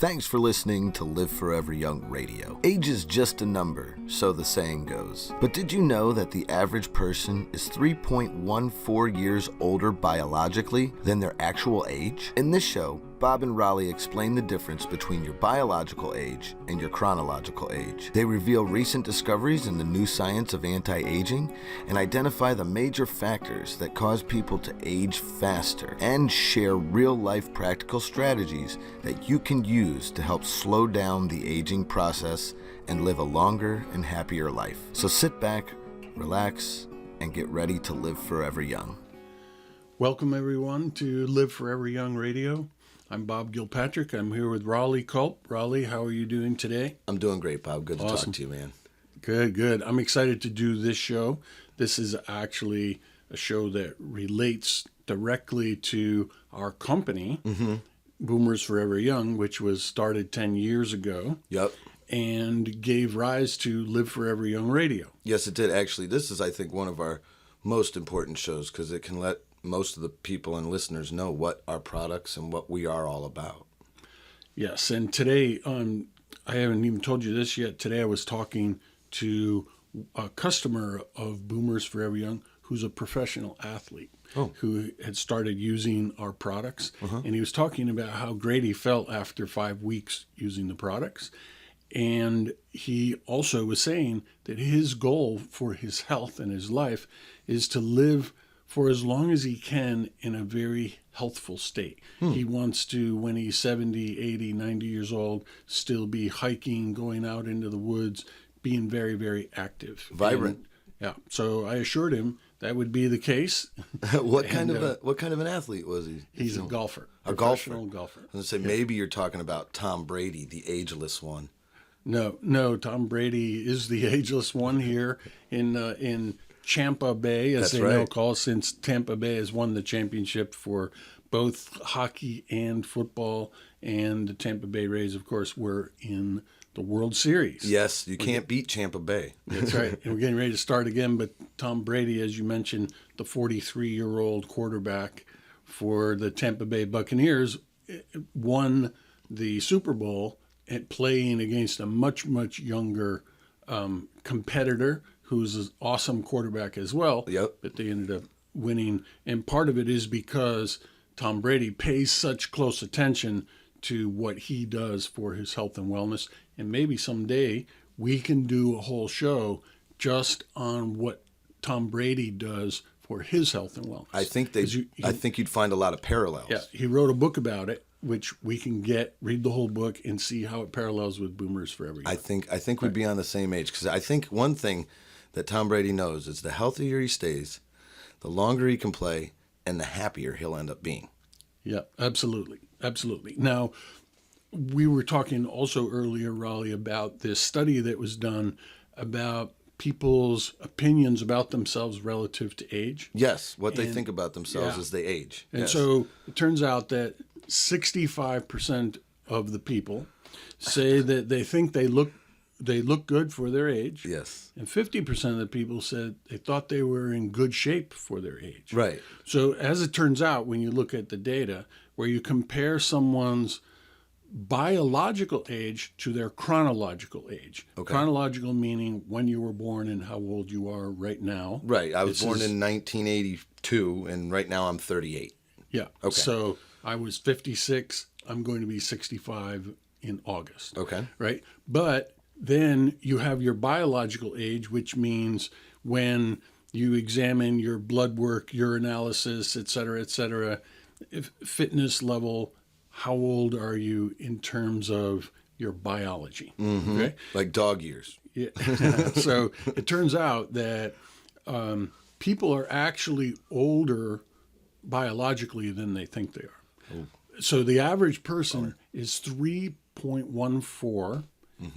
Thanks for listening to Live Forever Young Radio. Age is just a number, so the saying goes. But did you know that the average person is 3.14 years older biologically than their actual age? In this show, Bob and Rollie explain the difference between your biological age and your chronological age. They reveal recent discoveries in the new science of anti-aging and identify the major factors that cause people to age faster, and share real-life practical strategies that you can use to help slow down the aging process and live a longer and happier life. So sit back, relax, and get ready to live forever young. Welcome everyone to Live Forever Young Radio. I'm Bob Gilpatrick. I'm here with Rollie Culp. Rollie, how are you doing today? I'm doing great, Bob. Good to Awesome. talk to you, man. Good. I'm excited to do this show. This is actually a show that relates directly to our company, Boomers Forever Young, which was started 10 years ago. Yep. And gave rise to Live Forever Young Radio. Yes, it did. Actually, this is, I think, one of our most important shows because it can let most of the people and listeners know what our products and what we are all about. Yes, and today, I haven't even told you this yet. Today I was talking to a customer of Boomers Forever Young who's a professional athlete who had started using our products. And he was talking about how great he felt after 5 weeks using the products. And he also was saying that his goal for his health and his life is to live for as long as he can in a very healthful state. He wants to, when he's 70, 80, 90 years old, still be hiking, going out into the woods, being very, very active. Vibrant. And, so I assured him that would be the case. What kind of an athlete was he? He's a golfer. A professional golfer. I was going to say, maybe you're talking about Tom Brady, the ageless one. No, Tom Brady is the ageless one here in Tampa Bay, as now call, since Tampa Bay has won the championship for both hockey and football, and the Tampa Bay Rays, of course, were in the World Series. Yes, you can't beat Tampa Bay. That's right. And we're getting ready to start again, but Tom Brady, as you mentioned, the 43-year-old quarterback for the Tampa Bay Buccaneers, won the Super Bowl at playing against a much, much younger competitor who's an awesome quarterback as well. Yep. But they ended up winning. And part of it is because Tom Brady pays such close attention to what he does for his health and wellness. And maybe someday we can do a whole show just on what Tom Brady does for his health and wellness. I think you'd find a lot of parallels. Yeah, he wrote a book about it, which we can read the whole book and see how it parallels with Boomers Forever Young. I think we'd be on the same age, because I think one thing that Tom Brady knows is the healthier he stays, the longer he can play, and the happier he'll end up being. Yeah, absolutely. Now, we were talking also earlier, Rollie, about this study that was done about people's opinions about themselves relative to age. Yes, what they think about themselves as they age. And so it turns out that 65% of the people say that they think they look good for their age. Yes. And 50% of the people said they thought they were in good shape for their age. Right. So as it turns out, when you look at the data, where you compare someone's biological age to their chronological age. Okay. Chronological meaning when you were born and how old you are right now. Right. I was born in 1982, and right now I'm 38. Yeah. Okay. So I was 56. I'm going to be 65 in August. Okay. Right. But then you have your biological age, which means when you examine your blood work, urinalysis, et cetera, fitness level, how old are you in terms of your biology? Mm-hmm. Okay? Like dog years. Yeah. So it turns out that people are actually older biologically than they think they are. Ooh. So the average person is 3.14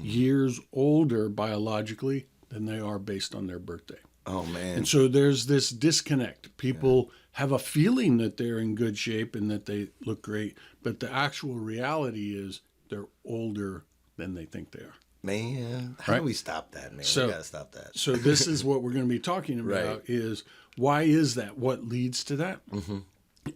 years older biologically than they are based on their birthday. Oh, man. And so there's this disconnect. People have a feeling that they're in good shape and that they look great, but the actual reality is they're older than they think they are. Man, how do we stop that, man? We got to stop that. So this is what we're going to be talking about is why is that? What leads to that?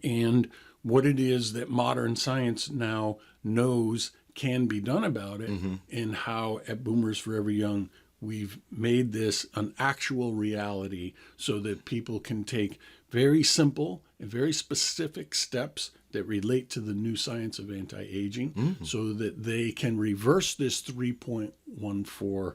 And what it is that modern science now knows can be done about it, and how at Boomers Forever Young we've made this an actual reality so that people can take very simple and very specific steps that relate to the new science of anti-aging so that they can reverse this 3.14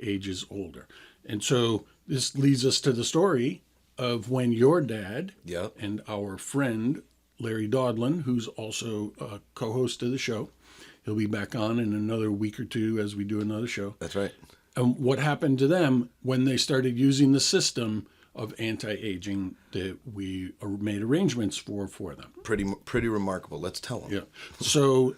ages older. And so this leads us to the story of when your dad and our friend Larry Dodlin, who's also a co-host of the show, he'll be back on in another week or two as we do another show. That's right. And what happened to them when they started using the system of anti-aging that we made arrangements for them. Pretty remarkable. Let's tell them. Yeah. So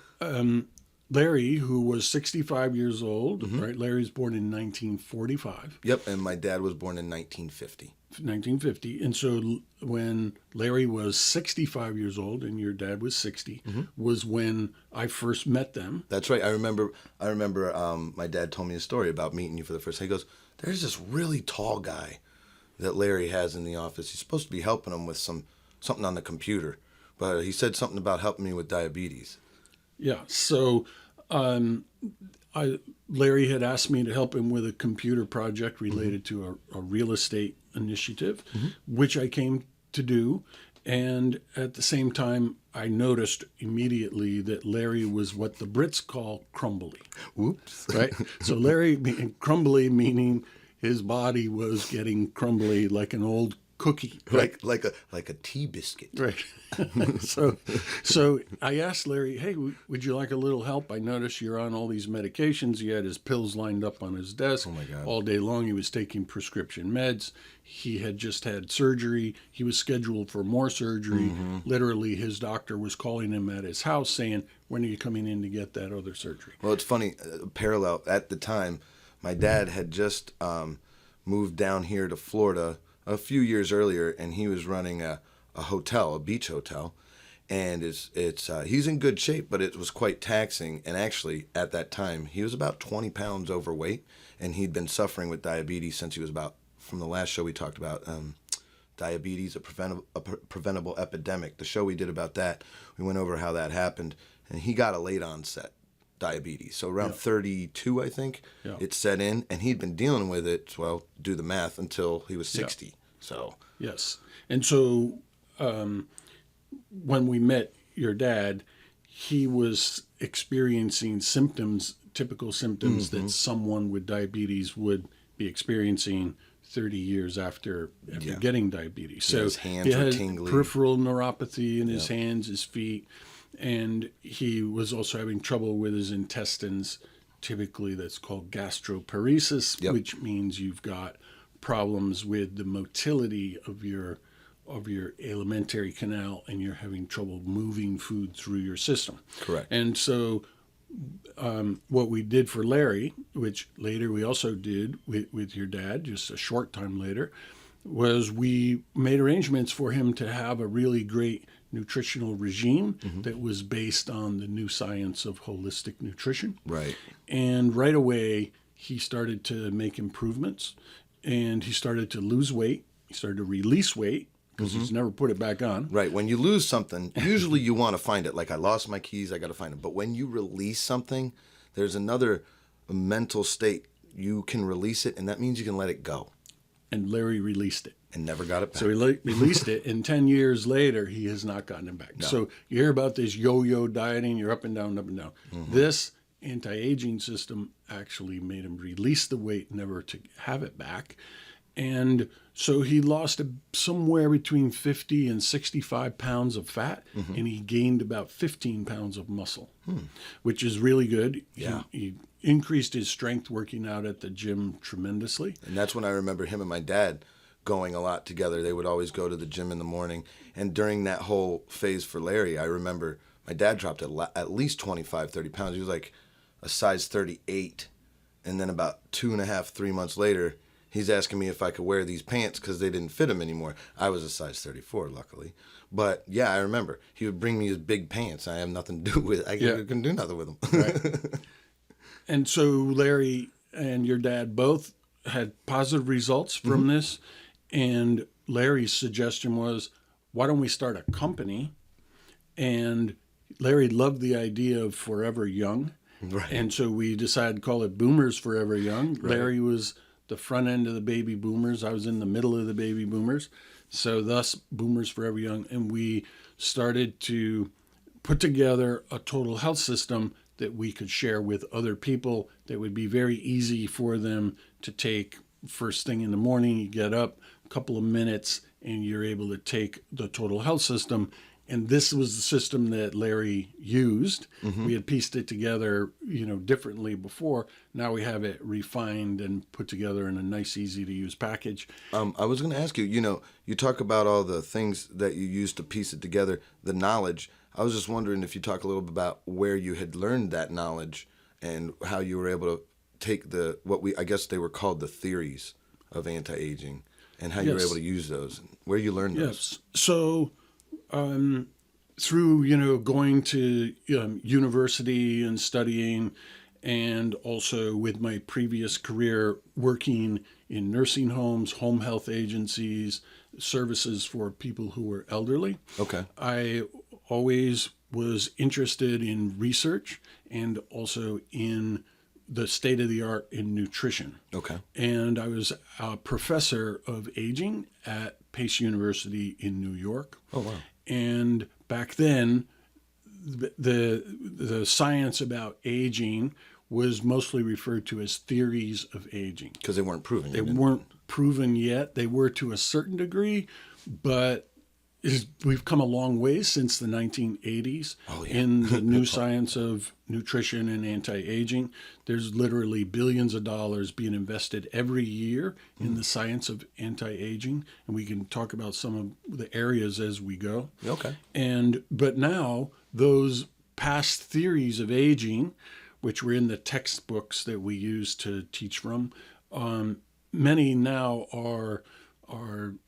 Larry, who was 65 years old, right? Larry was born in 1945. Yep, and my dad was born in 1950. 1950. And so when Larry was 65 years old and your dad was 60, was when I first met them. That's right. I remember my dad told me a story about meeting you for the first time. He goes, there's this really tall guy that Larry has in the office. He's supposed to be helping him with something on the computer, but he said something about helping me with diabetes. Yeah. So Larry had asked me to help him with a computer project related to a real estate initiative, which I came to do. And at the same time, I noticed immediately that Larry was what the Brits call crumbly. Oops. Right? So Larry, crumbly meaning his body was getting crumbly like an old cookie. Right? Like a tea biscuit. Right. So I asked Larry, hey, would you like a little help? I noticed you're on all these medications. He had his pills lined up on his desk. Oh, my God. All day long he was taking prescription meds. He had just had surgery. He was scheduled for more surgery. Literally, his doctor was calling him at his house saying, when are you coming in to get that other surgery? Well, it's funny, parallel, at the time, my dad had just moved down here to Florida a few years earlier, and he was running a hotel, a beach hotel, and he's in good shape, but it was quite taxing. And actually, at that time, he was about 20 pounds overweight, and he'd been suffering with diabetes since he was about, from the last show we talked about, diabetes, a preventable epidemic. The show we did about that, we went over how that happened, and he got a late onset diabetes. So around 32, I think, it set in, and he'd been dealing with it, well, do the math, until he was 60. So yes. And so when we met your dad, he was experiencing symptoms, typical symptoms that someone with diabetes would be experiencing 30 years after getting diabetes. So his hands he were had tingly. Peripheral neuropathy in his hands, his feet, and he was also having trouble with his intestines. Typically, that's called gastroparesis, which means you've got problems with the motility of your alimentary canal, and you're having trouble moving food through your system. Correct. And so what we did for Larry, which later we also did with your dad, just a short time later, was we made arrangements for him to have a really great nutritional regime that was based on the new science of holistic nutrition. Right. And right away, he started to make improvements, and he started to lose weight. He started to release weight because he's never put it back on. Right. When you lose something, usually you want to find it. Like, I lost my keys, I got to find it. But when you release something, there's another mental state. You can release it, and that means you can let it go. And Larry released it. And never got it back. So he released it, and 10 years later, he has not gotten it back. No. So you hear about this yo-yo dieting, you're up and down, up and down. This anti-aging system actually made him release the weight, never to have it back. And so he lost somewhere between 50 and 65 pounds of fat, and he gained about 15 pounds of muscle, which is really good. Yeah. He increased his strength working out at the gym tremendously. And that's when I remember him and my dad going a lot together. They would always go to the gym in the morning. And during that whole phase for Larry, I remember my dad dropped at least 25, 30 pounds. He was like a size 38. And then about 2.5, 3 months later, he's asking me if I could wear these pants because they didn't fit him anymore. I was a size 34, luckily. But yeah, I remember. He would bring me his big pants. I have nothing to do with it. I couldn't do nothing with them. Right. And so Larry and your dad both had positive results from this. And Larry's suggestion was, why don't we start a company? And Larry loved the idea of Forever Young. Right. And so we decided to call it Boomers Forever Young. Right. Larry was the front end of the baby boomers. I was in the middle of the baby boomers. So thus Boomers Forever Young. And we started to put together a total health system that we could share with other people that would be very easy for them to take first thing in the morning. You get up, a couple of minutes, and you're able to take the total health system. And this was the system that Larry used. Mm-hmm. We had pieced it together, differently before. Now we have it refined and put together in a nice, easy to use package. I was going to ask you, you talk about all the things that you used to piece it together, the knowledge. I was just wondering if you talk a little bit about where you had learned that knowledge and how you were able to take I guess they were called the theories of anti-aging, and how you were able to use those, and where you learned those. Yes. So through, going to university and studying, and also with my previous career working in nursing homes, home health agencies, services for people who were elderly. Okay. I always was interested in research and also in the state of the art in nutrition. Okay. And I was a professor of aging at Pace University in New York. Oh, wow. And back then, the science about aging was mostly referred to as theories of aging. Because they weren't proven. They weren't proven yet. They were to a certain degree, but we've come a long way since the 1980s in the new science of nutrition and anti-aging. There's literally billions of dollars being invested every year in the science of anti-aging, and we can talk about some of the areas as we go. Okay. But now those past theories of aging, which were in the textbooks that we use to teach from, many now are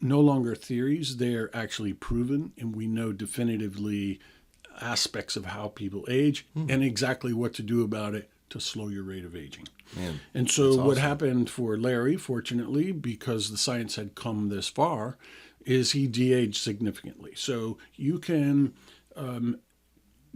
no longer theories. They're actually proven, and we know definitively aspects of how people age and exactly what to do about it to slow your rate of aging. Man, and so what happened for Larry, fortunately, because the science had come this far, is he de-aged significantly. So you can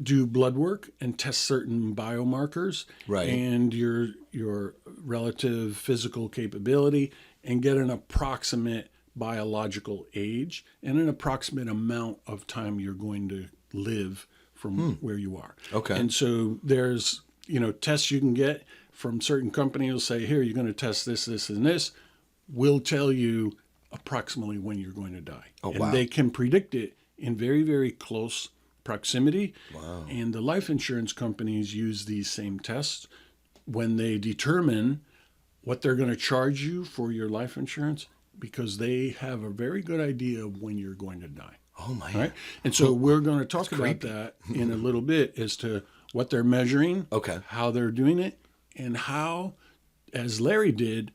do blood work and test certain biomarkers, right, and your relative physical capability, and get an approximate biological age and an approximate amount of time you're going to live from where you are. Okay. And so there's, tests you can get from certain companies will say, here, you're going to test this, this, and this. We'll tell you approximately when you're going to die. Oh, and wow. they can predict it in very, very close proximity. Wow. And the life insurance companies use these same tests when they determine what they're going to charge you for your life insurance, because they have a very good idea of when you're going to die. Oh, my. Right? And so we're going to talk about that in a little bit as to what they're measuring, how they're doing it, and how, as Larry did,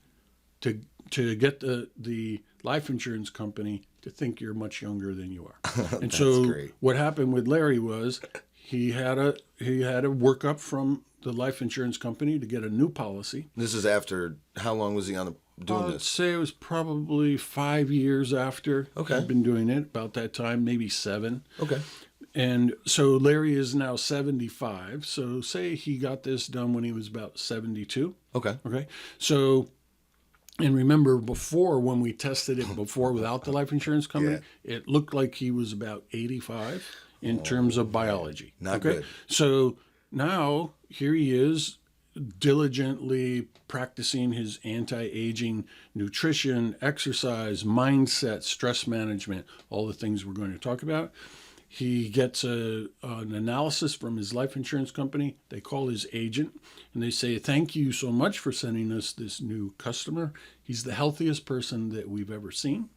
to get the life insurance company to think you're much younger than you are. And so great. What happened with Larry was he had a workup from the life insurance company to get a new policy. This is after, how long was he on doing this? I'd say it was probably 5 years after I'd been doing it, about that time, maybe 7. Okay. And so Larry is now 75. So say he got this done when he was about 72. Okay. Okay. So, and remember before, when we tested it before without the life insurance company, it looked like he was about 85 in terms of biology. Not good. So now here he is, diligently practicing his anti-aging nutrition, exercise, mindset, stress management, all the things we're going to talk about. He gets an analysis from his life insurance company. They call his agent, and they say, thank you so much for sending us this new customer. He's the healthiest person that we've ever seen.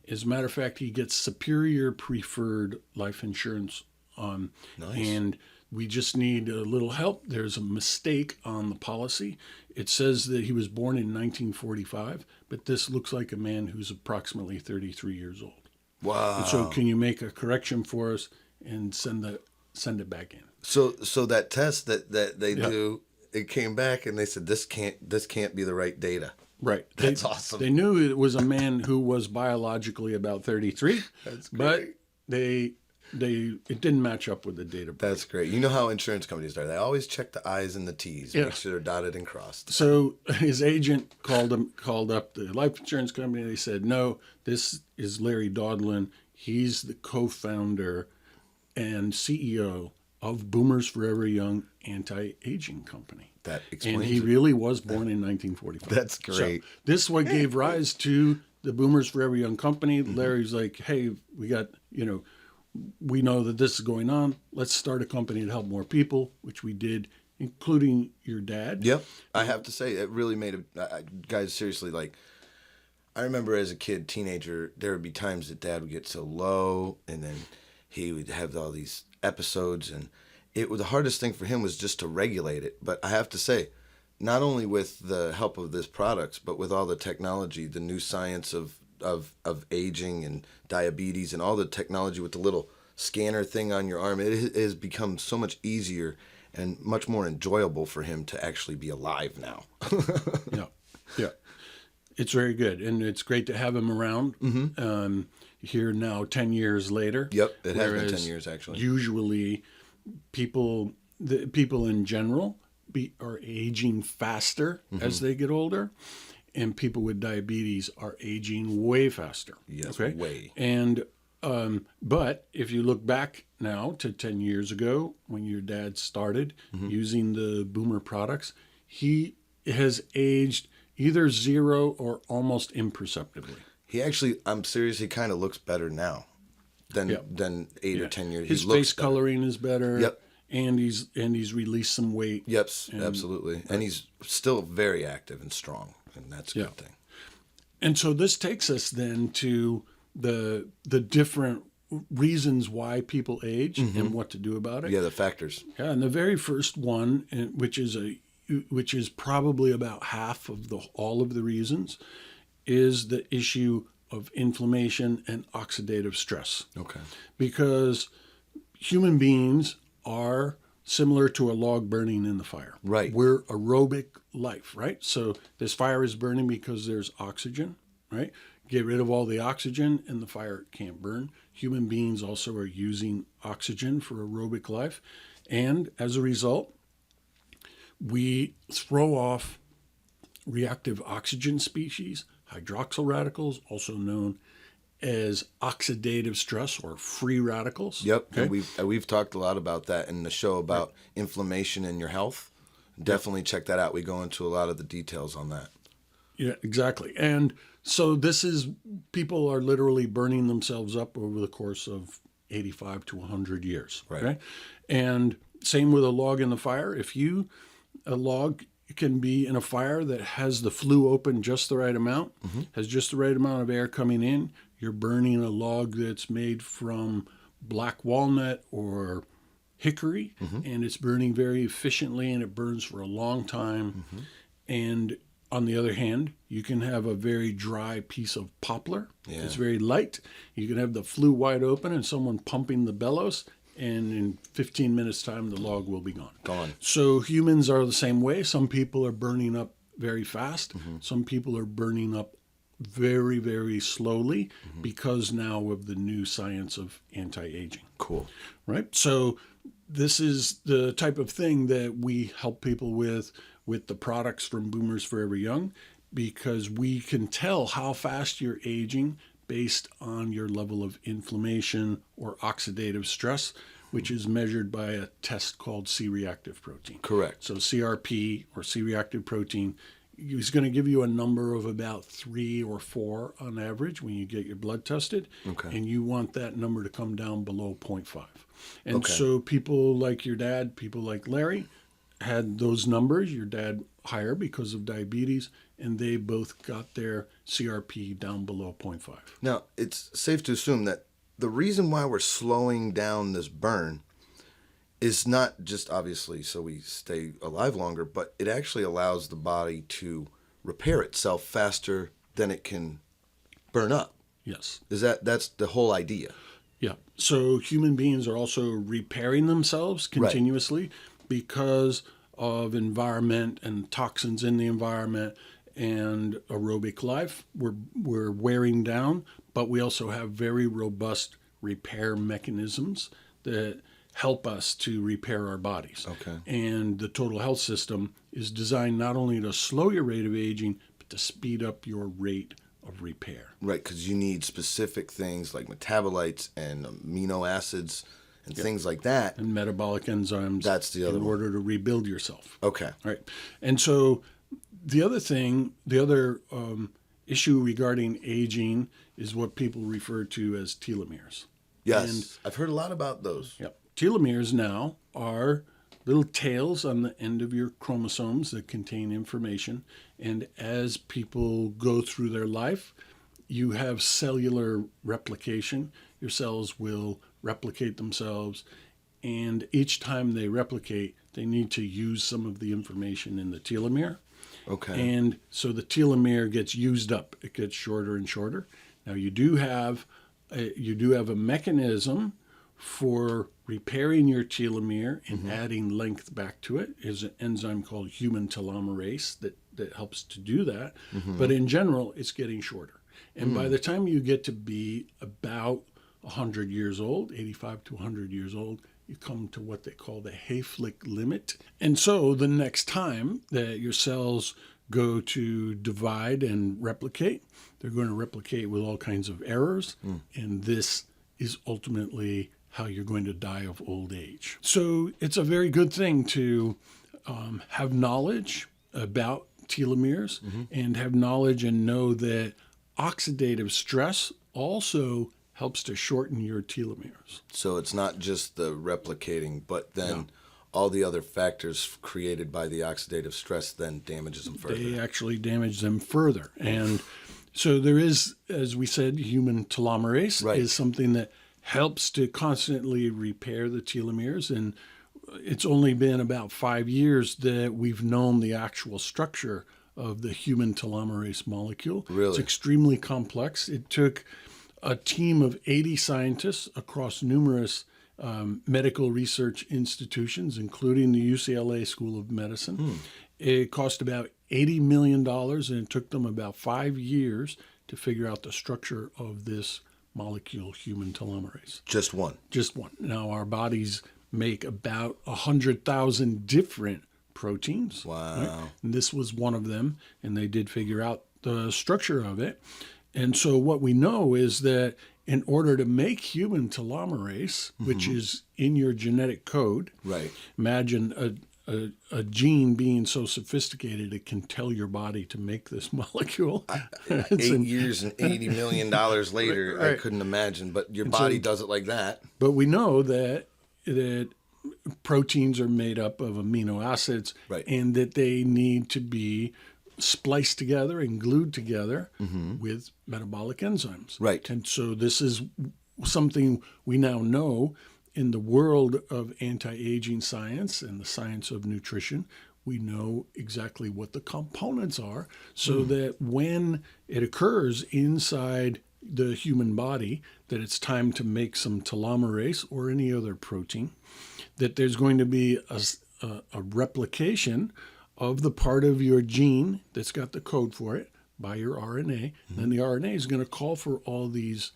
As a matter of fact, he gets superior preferred life insurance. Nice. And we just need a little help. There's a mistake on the policy. It says that he was born in 1945, but this looks like a man who's approximately 33 years old. Wow. And so can you make a correction for us and send it back in? So that test that they do, it came back and they said, this can't be the right data. Right. That's awesome. They knew it was a man who was biologically about 33. That's great. But they it didn't match up with the data. That's great. You know how insurance companies are. They always check the I's and the T's, Yeah. make sure they're dotted and crossed. So his agent called up the life insurance company. They said, no, this is Larry Dodlin. He's the co-founder and CEO of Boomers Forever Young Anti-Aging Company. That explains And he it. really was born in 1945. That's great. So this is what gave rise to the Boomers Forever Young Company. Larry's like, hey, we got, we know that this is going on. Let's start a company to help more people, which we did, including your dad. Yep. I have to say, it really made guys, seriously, like, I remember as a kid, teenager, there would be times that Dad would get so low, and then he would have all these episodes, and the hardest thing for him was just to regulate it. But I have to say, not only with the help of this products, but with all the technology, the new science of aging and diabetes and all the technology with the little scanner thing on your arm, it has become so much easier and much more enjoyable for him to actually be alive now. Yeah. It's very good, and it's great to have him around here now 10 years later. Yep, it has been 10 years, actually. Usually people in general are aging faster as they get older, and people with diabetes are aging way faster. Yes, way. And but if you look back now to 10 years ago when your dad started using the Boomer products, he has aged either 0 or almost imperceptibly. He actually, I'm serious, he kind of looks better now than 8 or 10 years. His face coloring is better. Yep. And he's released some weight. Yep, absolutely. And he's still very active and strong, and that's a good thing. And so this takes us then to the different reasons why people age and what to do about it. Yeah, the factors. Yeah, and the very first one, which is probably about half of all of the reasons, is the issue of inflammation and oxidative stress. Okay. Because human beings are similar to a log burning in the fire. Right. We're aerobic life, right? So this fire is burning because there's oxygen, right? Get rid of all the oxygen and the fire can't burn. Human beings also are using oxygen for aerobic life. And as a result, we throw off reactive oxygen species, hydroxyl radicals, also known as oxidative stress or free radicals. Yep, Okay? and we've talked a lot about that in the show about inflammation in your health. Definitely check that out. We go into a lot of the details on that. Yeah, exactly. And so people are literally burning themselves up over the course of 85 to 100 years. Right. Okay? And same with a log in the fire. A log can be in a fire that has the flue open just the right amount, has just the right amount of air coming in. You're burning a log that's made from black walnut or hickory, and it's burning very efficiently, and it burns for a long time. And on the other hand, you can have a very dry piece of poplar. Yeah. It's very light. You can have the flue wide open and someone pumping the bellows, and in 15 minutes' time, the log will be gone. Gone. So humans are the same way. Some people are burning up very fast. Some people are burning up very, very slowly because now of the new science of anti-aging. Cool. Right? So this is the type of thing that we help people with the products from Boomers Forever Young, because we can tell how fast you're aging based on your level of inflammation or oxidative stress, which is measured by a test called C-reactive protein. Correct. So CRP, or C-reactive protein, is going to give you a number of about 3 or 4 on average when you get your blood tested. Okay. And you want that number to come down below 0.5. And Okay. so people like your dad, people like Larry, had those numbers. Your dad higher because of diabetes, and they both got their CRP down below 0.5. Now, it's safe to assume that the reason why we're slowing down this burn is not just obviously so we stay alive longer, but it actually allows the body to repair itself faster than it can burn up. Yes. That's the whole idea? Yeah. So human beings are also repairing themselves continuously because of environment and toxins in the environment and aerobic life. We're wearing down, but we also have very robust repair mechanisms that help us to repair our bodies. Okay. And the total health system is designed not only to slow your rate of aging, but to speed up your rate of repair. Right, because you need specific things like metabolites and amino acids and things like that. And metabolic enzymes. That's the other in one. order to rebuild yourself. Okay. Right. And so the other issue regarding aging is what people refer to as telomeres. Yes, And I've heard a lot about those. Yep. Telomeres now are little tails on the end of your chromosomes that contain information. And as people go through their life, you have cellular replication. Your cells will replicate themselves. And each time they replicate, they need to use some of the information in the telomere. Okay. And so the telomere gets used up. It gets shorter and shorter. Now you do have a mechanism for repairing your telomere and adding length back to it. Is an enzyme called human telomerase that helps to do that. But in general, it's getting shorter. And by the time you get to be about 100 years old, 85 to 100 years old, you come to what they call the Hayflick limit. And so the next time that your cells go to divide and replicate, they're going to replicate with all kinds of errors. And this is ultimately how you're going to die of old age. So it's a very good thing to have knowledge about telomeres and have knowledge and know that oxidative stress also helps to shorten your telomeres. So it's not just the replicating, but then all the other factors created by the oxidative stress then damages them further. They actually damage them further. And so there is, as we said, human telomerase is something that helps to constantly repair the telomeres. And it's only been about 5 years that we've known the actual structure of the human telomerase molecule. Really? It's extremely complex. It took a team of 80 scientists across numerous medical research institutions, including the UCLA School of Medicine. It cost about $80 million, and it took them about 5 years to figure out the structure of this molecule, human telomerase. Just one. Just one. Now, our bodies make about 100,000 different proteins. Wow. Right? And this was one of them, and they did figure out the structure of it. And so what we know is that in order to make human telomerase, which is in your genetic code, imagine a gene being so sophisticated it can tell your body to make this molecule. 8 years and $80 million later, I couldn't imagine, but your body does it like that. But we know that proteins are made up of amino acids and that they need to be spliced together and glued together with metabolic enzymes. Right. And so this is something we now know in the world of anti-aging science and the science of nutrition. We know exactly what the components are so that when it occurs inside the human body that it's time to make some telomerase or any other protein, that there's going to be a replication of the part of your gene that's got the code for it by your RNA. Then the RNA is going to call for all these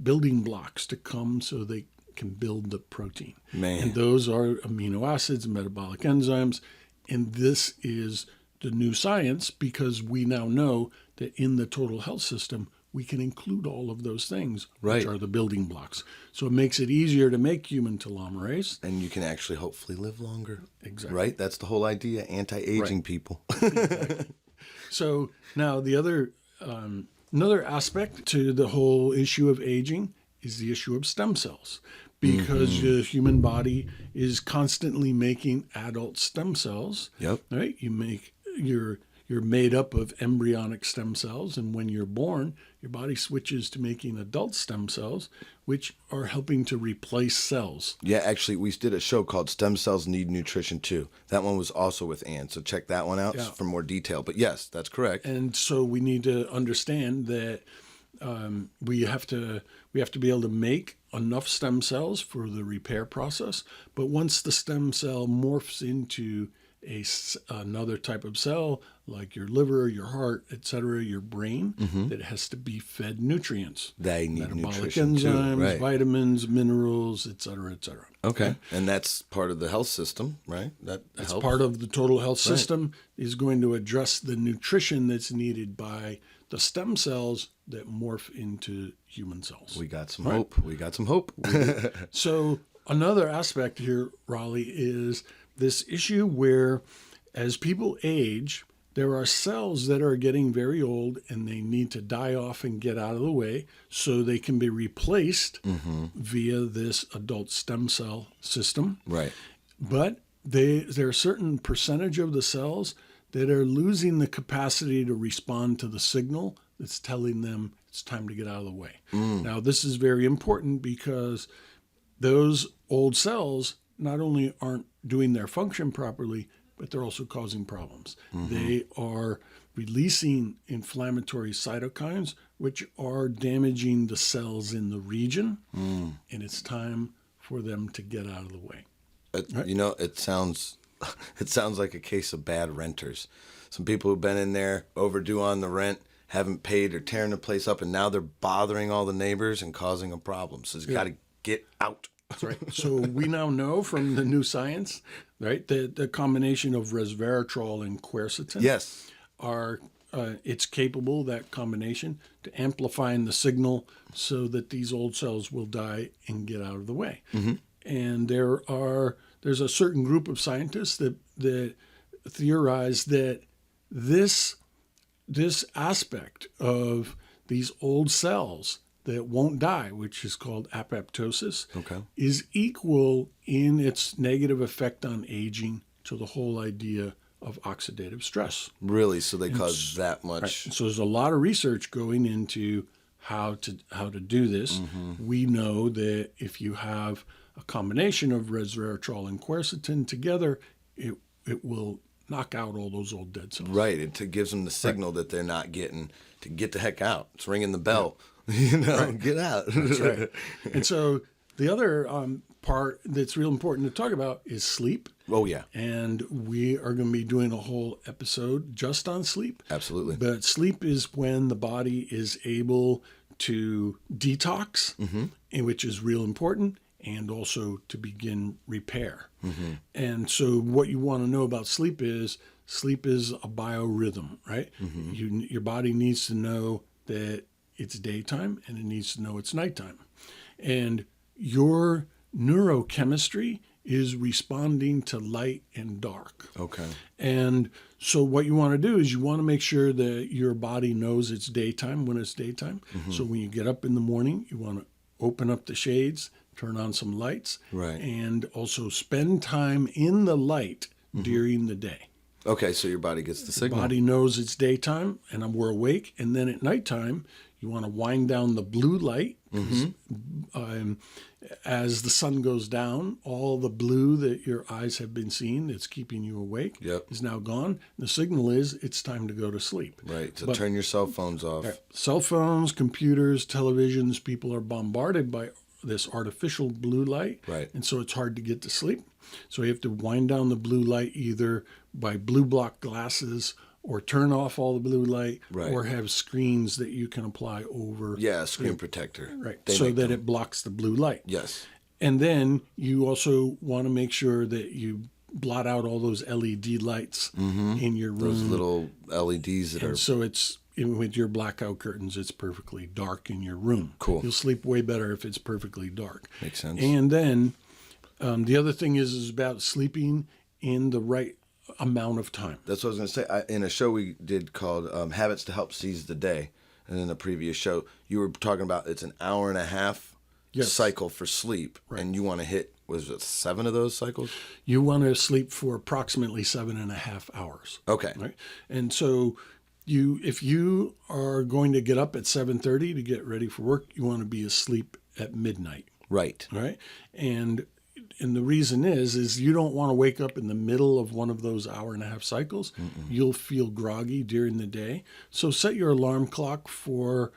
building blocks to come so they can build the protein. And those are amino acids and metabolic enzymes. And this is the new science because we now know that in the total health system, we can include all of those things, which are the building blocks. So it makes it easier to make human telomerase. And you can actually hopefully live longer. Exactly. Right? That's the whole idea, anti-aging people. Exactly. So now the other, another aspect to the whole issue of aging is the issue of stem cells. Because the human body is constantly making adult stem cells. Right? You're made up of embryonic stem cells, and when you're born, your body switches to making adult stem cells, which are helping to replace cells. Yeah, actually, we did a show called Stem Cells Need Nutrition Too. That one was also with Ann, so check that one out for more detail. But yes, that's correct. And so we need to understand that we have to be able to make enough stem cells for the repair process. But once the stem cell morphs into another type of cell like your liver, your heart, etc., your brain, that has to be fed nutrients. They need metabolic nutrition enzymes, too, right? vitamins, minerals, etc., etc. Okay, and that's part of the health system, right? That's helps. part of the total health system, is going to address the nutrition that's needed by the stem cells that morph into human cells. We got some hope. We got some hope. So another aspect here, Rollie, is this issue where as people age, there are cells that are getting very old and they need to die off and get out of the way so they can be replaced via this adult stem cell system. Right. But there are a certain percentage of the cells that are losing the capacity to respond to the signal that's telling them it's time to get out of the way. Now, this is very important because those old cells not only aren't doing their function properly, but they're also causing problems. They are releasing inflammatory cytokines, which are damaging the cells in the region, and it's time for them to get out of the way. Right? You know, it sounds like a case of bad renters. Some people who've been in there overdue on the rent, haven't paid or tearing the place up, and now they're bothering all the neighbors and causing them problems. So it's got to get out. That's right. So we now know from the new science, right, that the combination of resveratrol and quercetin are it's capable, that combination, to amplifying the signal so that these old cells will die and get out of the way. And there's a certain group of scientists that theorize that this aspect of these old cells that won't die, which is called apoptosis, is equal in its negative effect on aging to the whole idea of oxidative stress. Really? So they cause that much? Right. So there's a lot of research going into how to do this. We know that if you have a combination of resveratrol and quercetin together, it will knock out all those old dead cells. Right. It gives them the signal that they're not getting to get the heck out. It's ringing the bell. You know, get out. That's right. And so the other part that's real important to talk about is sleep. Oh, yeah. And we are going to be doing a whole episode just on sleep. Absolutely. But sleep is when the body is able to detox, which is real important, and also to begin repair. And so what you want to know about sleep is a biorhythm, right? Your body needs to know that it's daytime and it needs to know it's nighttime. And your neurochemistry is responding to light and dark. Okay. And so what you want to do is you want to make sure that your body knows it's daytime when it's daytime. So when you get up in the morning, you want to open up the shades, turn on some lights, and also spend time in the light during the day. Okay, so your body gets the signal. Your body knows it's daytime and we're awake. And then at nighttime, you want to wind down the blue light. As the sun goes down, all the blue that your eyes have been seeing that's keeping you awake is now gone. The signal is it's time to go to sleep. Right, so turn your cell phones off. Cell phones, computers, televisions, people are bombarded by this artificial blue light. Right. And so it's hard to get to sleep. So you have to wind down the blue light either by blue block glasses or turn off all the blue light, or have screens that you can apply over. Yeah, a screen protector. Right, so that it blocks the blue light. Yes. And then you also want to make sure that you blot out all those LED lights in your room. Those little LEDs that are... So it's, with your blackout curtains, it's perfectly dark in your room. Cool. You'll sleep way better if it's perfectly dark. Makes sense. And then the other thing is about sleeping in the right amount of time. That's what I was going to say. In a show we did called Habits to Help Seize the Day, and in the previous show, you were talking about it's an hour and a half cycle for sleep, and you want to hit, was it 7 of those cycles? You want to sleep for approximately 7.5 hours. Okay. Right? And so if you are going to get up at 7:30 to get ready for work, you want to be asleep at midnight. Right. Right? And the reason is you don't want to wake up in the middle of one of those hour-and-a-half cycles. You'll feel groggy during the day. So set your alarm clock for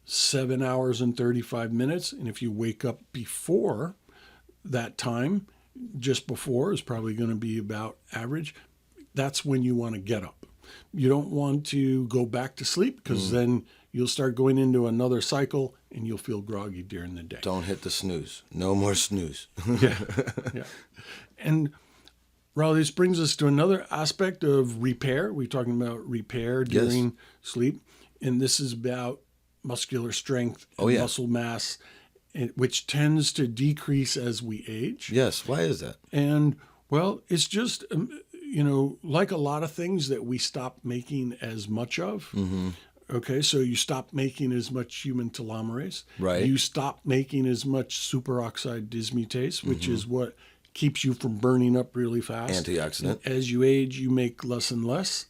7 hours and 35 minutes. And if you wake up before that time, just before is probably going to be about average. that's when you want to get up. You don't want to go back to sleep, because then you'll start going into another cycle and you'll feel groggy during the day. Don't hit the snooze. No more snooze. Yeah. And Rollie, this brings us to another aspect of repair. We're talking about repair during sleep, and this is about muscular strength and muscle mass, which tends to decrease as we age. Yes. Why is that? And, well, it's just, like a lot of things that we stop making as much of. Mm-hmm. Okay, so you stop making as much human telomerase. Right. You stop making as much superoxide dismutase, which is what keeps you from burning up really fast. Antioxidant. And as you age, you make less and less.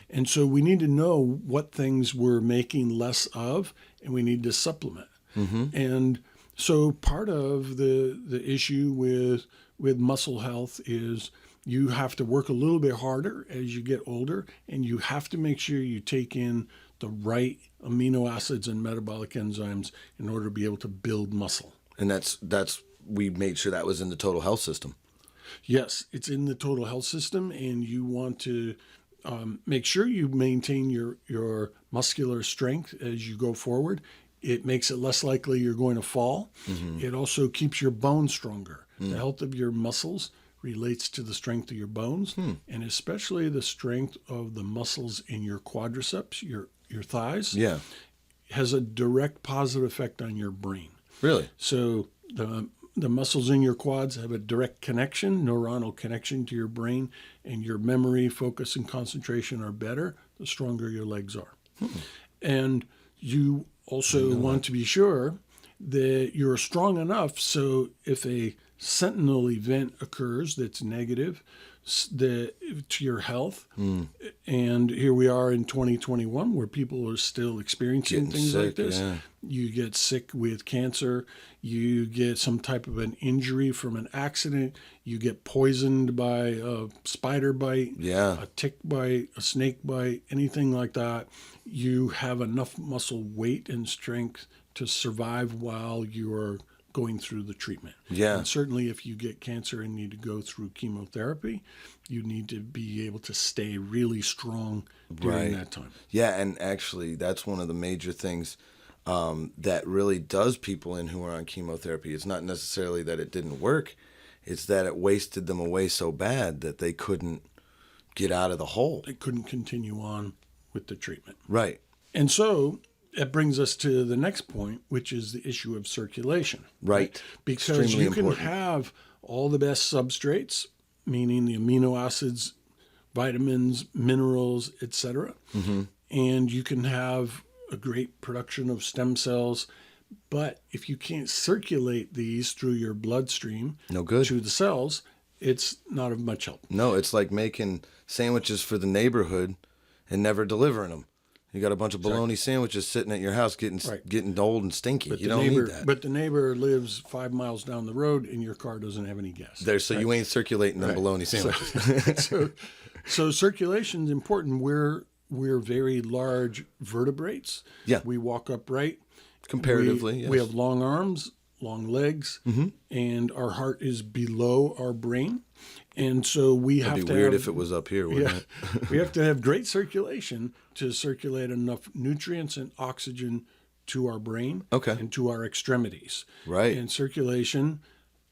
And so we need to know what things we're making less of, and we need to supplement. Mm-hmm. And so part of the issue with muscle health is you have to work a little bit harder as you get older, and you have to make sure you take in the right amino acids and metabolic enzymes in order to be able to build muscle. And that's we made sure that was in the total health system. Yes, it's in the total health system, and you want to make sure you maintain your muscular strength as you go forward. It makes it less likely you're going to fall. Mm-hmm. It also keeps your bones stronger. The health of your muscles relates to the strength of your bones, and especially the strength of the muscles in your quadriceps, your thighs. Yeah. Has a direct positive effect on your brain. Really? So the muscles in your quads have a direct connection, neuronal connection to your brain, and your memory, focus, and concentration are better the stronger your legs are. And you also want to be sure that you're strong enough so if a sentinel event occurs that's negative to your health, and here we are in 2021 where people are still experiencing Getting things sick, like this. yeah. You get sick with cancer, you get some type of an injury from an accident, you get poisoned by a spider bite, a tick bite, a snake bite, anything like that. You have enough muscle weight and strength to survive while you're going through the treatment. Yeah. And certainly if you get cancer and need to go through chemotherapy, you need to be able to stay really strong during that time. Yeah, and actually that's one of the major things that really does people in who are on chemotherapy. It's not necessarily that it didn't work. It's that it wasted them away so bad that they couldn't get out of the hole. They couldn't continue on with the treatment. Right. And so that brings us to the next point, which is the issue of circulation. Right. Because Extremely you can important. have all the best substrates, meaning the amino acids, vitamins, minerals, etc. Mm-hmm. And you can have a great production of stem cells. But if you can't circulate these through your bloodstream to the cells, it's not of much help. No, it's like making sandwiches for the neighborhood and never delivering them. You got a bunch of bologna sandwiches sitting at your house getting old and stinky. But you don't need that. But the neighbor lives 5 miles down the road and your car doesn't have any gas. So you ain't circulating them bologna sandwiches. So circulation is important. We're very large vertebrates. Yeah. We walk upright. Comparatively, yes. We have long arms, long legs, and our heart is below our brain. And so we have to It'd be weird if it was up here, wouldn't it? We have to have great circulation to circulate enough nutrients and oxygen to our brain and to our extremities. Right. And circulation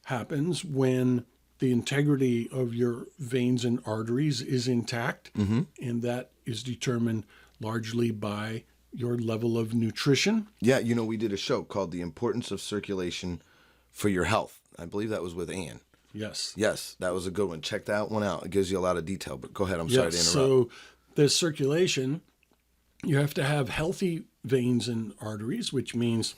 happens when the integrity of your veins and arteries is intact, and that is determined largely by your level of nutrition. Yeah, we did a show called The Importance of Circulation for Your Health. I believe that was with Ann. Yes. Yes, that was a good one. Check that one out. It gives you a lot of detail, but go ahead. I'm sorry to interrupt. So the circulation, you have to have healthy veins and arteries, which means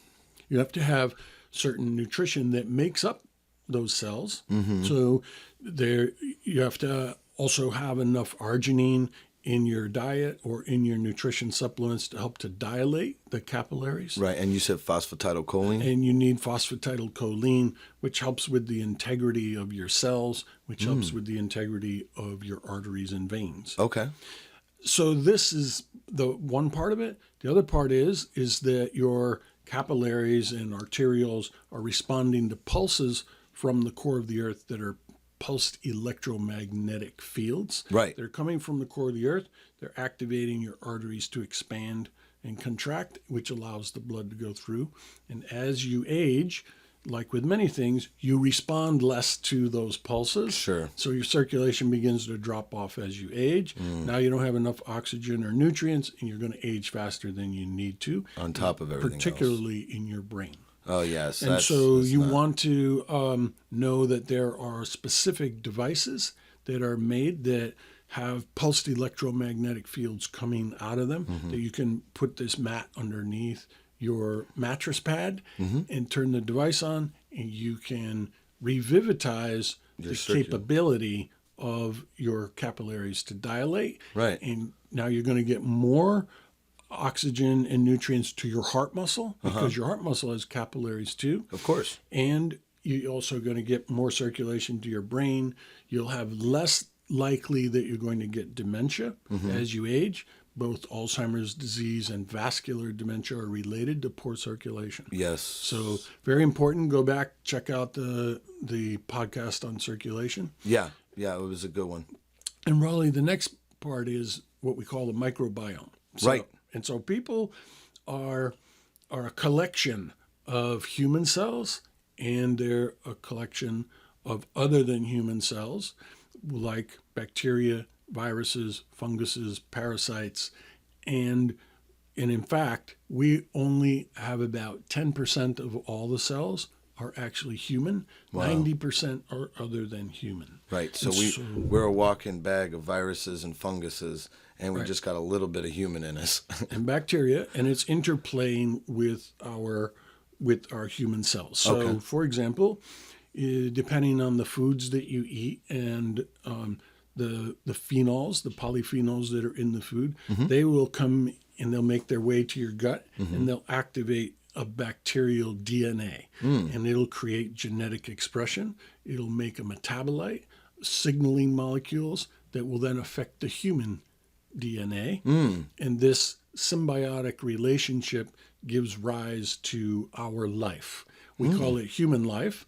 you have to have certain nutrition that makes up those cells. So you have to also have enough arginine in your diet or in your nutrition supplements to help to dilate the capillaries. Right, and you said phosphatidylcholine? And you need phosphatidylcholine, which helps with the integrity of your cells, which helps with the integrity of your arteries and veins. Okay. So this is the one part of it. The other part is that your capillaries and arterioles are responding to pulses from the core of the earth that are pulsed electromagnetic fields. Right. They're coming from the core of the earth. They're activating your arteries to expand and contract, which allows the blood to go through. And as you age, like with many things, you respond less to those pulses. Sure. So your circulation begins to drop off as you age. Now you don't have enough oxygen or nutrients, and you're going to age faster than you need to. On top of everything particularly in your brain. Oh, yes. And so you want to know that there are specific devices that are made that have pulsed electromagnetic fields coming out of them, that you can put this mat underneath your mattress pad and turn the device on, and you can revivitize the capability of your capillaries to dilate. Right. And now you're going to get more oxygen and nutrients to your heart muscle, because your heart muscle has capillaries too. Of course. And you're also going to get more circulation to your brain. You'll have less likely that you're going to get dementia as you age. Both Alzheimer's disease and vascular dementia are related to poor circulation. Yes. So very important. Go back, check out the podcast on circulation. Yeah. Yeah, it was a good one. And Rollie, the next part is what we call the microbiome. So, Right. And so people are a collection of human cells, and they're a collection of other than human cells, like bacteria, viruses, funguses, parasites, and in fact, we only have about 10% of all the cells are actually human. Wow. 90% are other than human. Right. So we're a walking bag of viruses and funguses, and we just got a little bit of human in us. And bacteria, and it's interplaying with our human cells. So, for example, depending on the foods that you eat and the phenols, the polyphenols that are in the food, they will come and they'll make their way to your gut, and they'll activate a bacterial DNA, and it'll create genetic expression. It'll make a metabolite, signaling molecules that will then affect the human DNA. And this symbiotic relationship gives rise to our life. We call it human life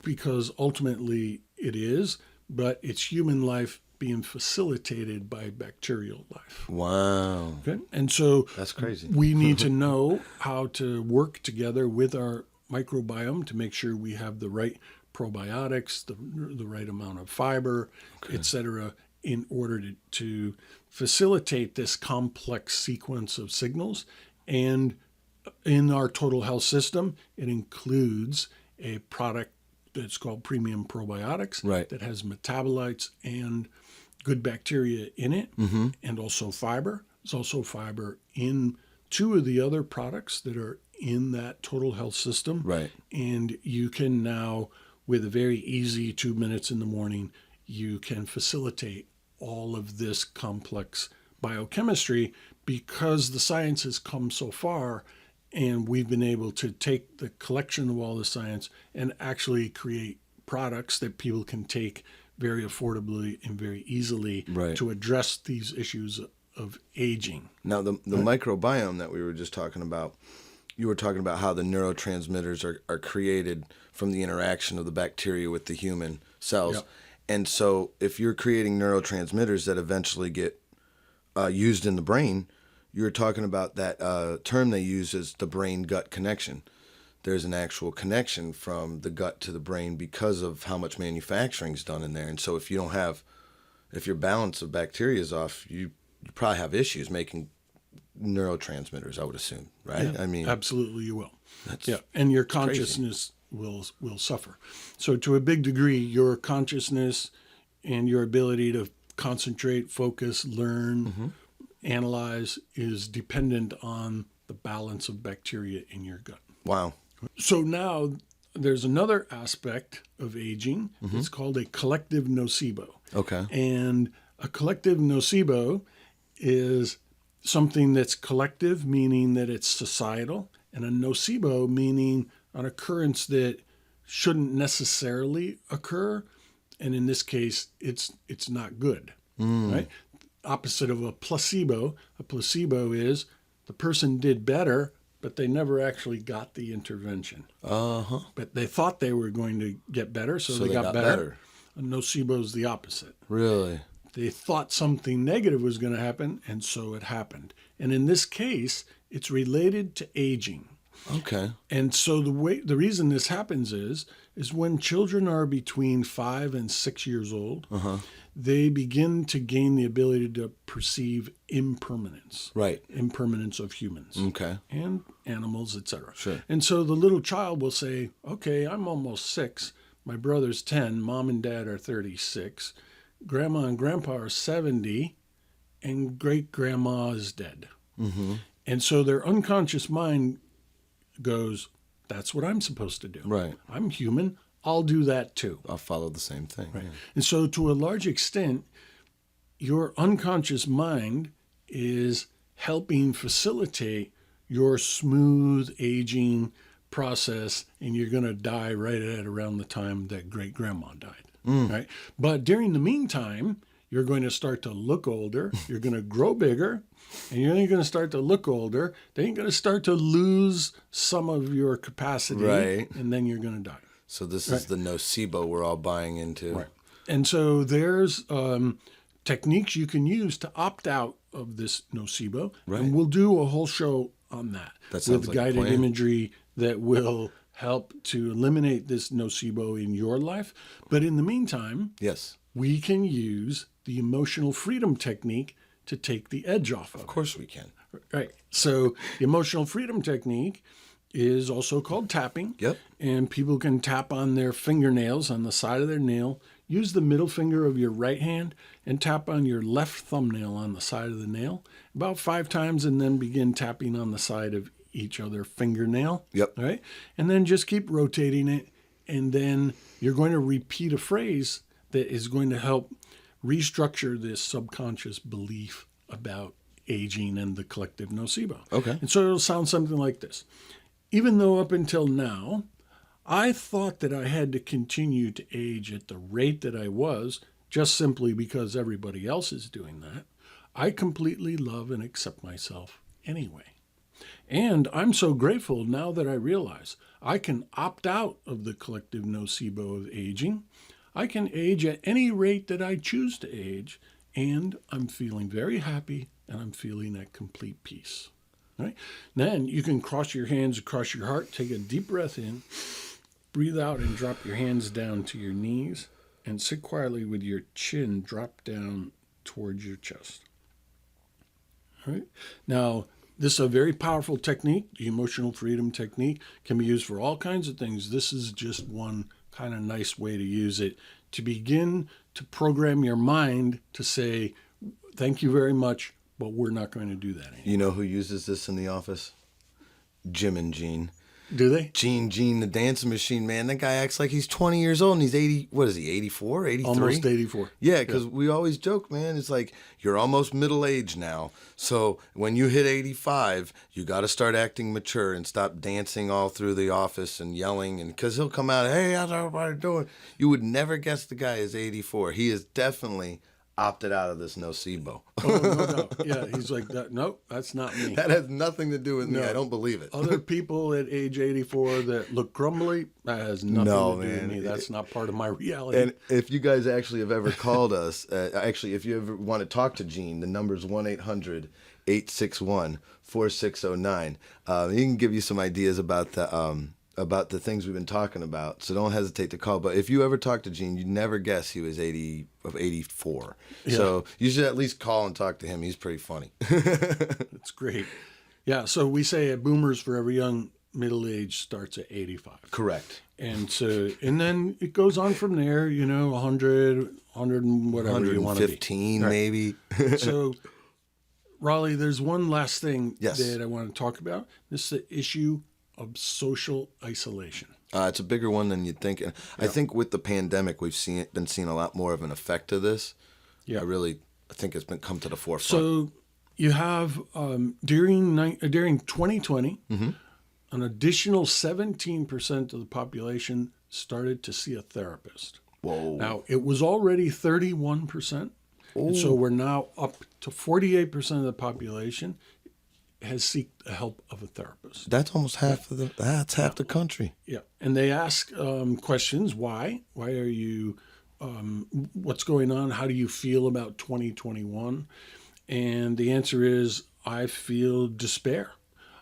because ultimately it is, but it's human life being facilitated by bacterial life. Wow. Okay? And so that's crazy. We need to know how to work together with our microbiome to make sure we have the right probiotics, the right amount of fiber, etc., in order to facilitate this complex sequence of signals. And in our total health system, it includes a product that's called premium probiotics that has metabolites and good bacteria in it, and also fiber. There's also fiber in two of the other products that are in that total health system. Right. And you can now, with a very easy 2 minutes in the morning, you can facilitate all of this complex biochemistry because the science has come so far, and we've been able to take the collection of all the science and actually create products that people can take very affordably and very easily to address these issues of aging. Now, the microbiome that we were just talking about, you were talking about how the neurotransmitters are created from the interaction of the bacteria with the human cells. Yep. And so if you're creating neurotransmitters that eventually get used in the brain, you're talking about that term they use is the brain-gut connection. There's an actual connection from the gut to the brain because of how much manufacturing is done in there. And so if your balance of bacteria is off, you probably have issues making neurotransmitters, I would assume, right? Yeah, I mean, absolutely you will. And your consciousness will suffer. So to a big degree, your consciousness and your ability to concentrate, focus, learn, analyze is dependent on the balance of bacteria in your gut. Wow. So now there's another aspect of aging. It's called a collective nocebo. Okay. And a collective nocebo is something that's collective, meaning that it's societal, and a nocebo meaning an occurrence that shouldn't necessarily occur. And in this case, it's not good, right? Opposite of a placebo is the person did better, but they never actually got the intervention. But they thought they were going to get better, so they got better. A nocebo is the opposite. Really? They thought something negative was going to happen, and so it happened. And in this case, it's related to aging. Okay. And so the reason this happens is when children are between 5 and 6 years old, they begin to gain the ability to perceive impermanence. Right. Impermanence of humans. Okay. And animals, etc. Sure. And so the little child will say, okay, I'm almost 6. My brother's 10. Mom and dad are 36. Grandma and grandpa are 70. And great-grandma is dead. Mm-hmm. And so their unconscious mind goes, that's what I'm supposed to do. Right. I'm human. I'll do that too. I'll follow the same thing. Right. Yeah. And so to a large extent, your unconscious mind is helping facilitate your smooth aging process, and you're going to die right at around the time that great-grandma died. Right? But during the meantime, you're going to start to look older, you're going to grow bigger, and you're going to start to look older. Then you're going to start to lose some of your capacity, Right. and then you're going to die. So this is the nocebo we're all buying into. Right. And so there's techniques you can use to opt out of this nocebo. Right. And we'll do a whole show on that. That sounds with like a guided plan. imagery that will help to eliminate this nocebo in your life. But in the meantime, Yes. we can use the emotional freedom technique to take the edge off of Of course we can. Right. So the emotional freedom technique is also called tapping. Yep. And people can tap on their fingernails on the side of their nail. Use the middle finger of your right hand and tap on your left thumbnail on the side of the nail about 5 times, and then begin tapping on the side of each other fingernail. Yep. All right. And then just keep rotating it. And then you're going to repeat a phrase that is going to help restructure this subconscious belief about aging and the collective nocebo. Okay. And so it'll sound something like this. Even though up until now, I thought that I had to continue to age at the rate that I was just simply because everybody else is doing that, I completely love and accept myself anyway. And I'm so grateful now that I realize I can opt out of the collective nocebo of aging. I can age at any rate that I choose to age, and I'm feeling very happy, and I'm feeling at complete peace. Right? Then you can cross your hands across your heart, take a deep breath in, breathe out, and drop your hands down to your knees, and sit quietly with your chin dropped down towards your chest. All right? Now, this is a very powerful technique. The emotional freedom technique can be used for all kinds of things. This is just one kind of nice way to use it, to begin to program your mind to say, thank you very much, but we're not going to do that anymore. You know who uses this in the office? Jim and Gene. Do they? Gene, the dancing machine, man. That guy acts like he's 20 years old and he's 80. What is he, 84, 83? Almost 84. Yeah, because we always joke, man. It's like you're almost middle age now. So when you hit 85, you got to start acting mature and stop dancing all through the office and yelling. And because he'll come out, hey, how's everybody doing? You would never guess the guy is 84. He is definitely opted out of this nocebo. Oh, no doubt. Yeah, he's like, nope, that's not me. That has nothing to do with me. No. I don't believe it. Other people at age 84 that look grumbly, that has nothing to do with me. That's not part of my reality. And if you guys actually have ever called us, if you ever want to talk to Gene, the number is 1-800-861-4609. He can give you some ideas about the things we've been talking about. So don't hesitate to call. But if you ever talk to Gene, you'd never guess he was 84. Yeah. So you should at least call and talk to him. He's pretty funny. That's great. Yeah, so we say at Boomers for every young, middle age starts at 85. Correct. And so, and then it goes on from there, 100 and whatever you want to be. 115 maybe. So, Rollie, there's one last thing Yes. that I want to talk about. This is the issue of social isolation. It's a bigger one than you'd think. And I think with the pandemic, we've been seeing a lot more of an effect of this. Yeah. I think it's been come to the forefront. So you have, during 2020, an additional 17% of the population started to see a therapist. Whoa. Now, it was already 31%. And so we're now up to 48% of the population has sought the help of a therapist. That's almost half half the country. Yeah. And they ask questions. Why? Why are you what's going on? How do you feel about 2021? And the answer is, I feel despair.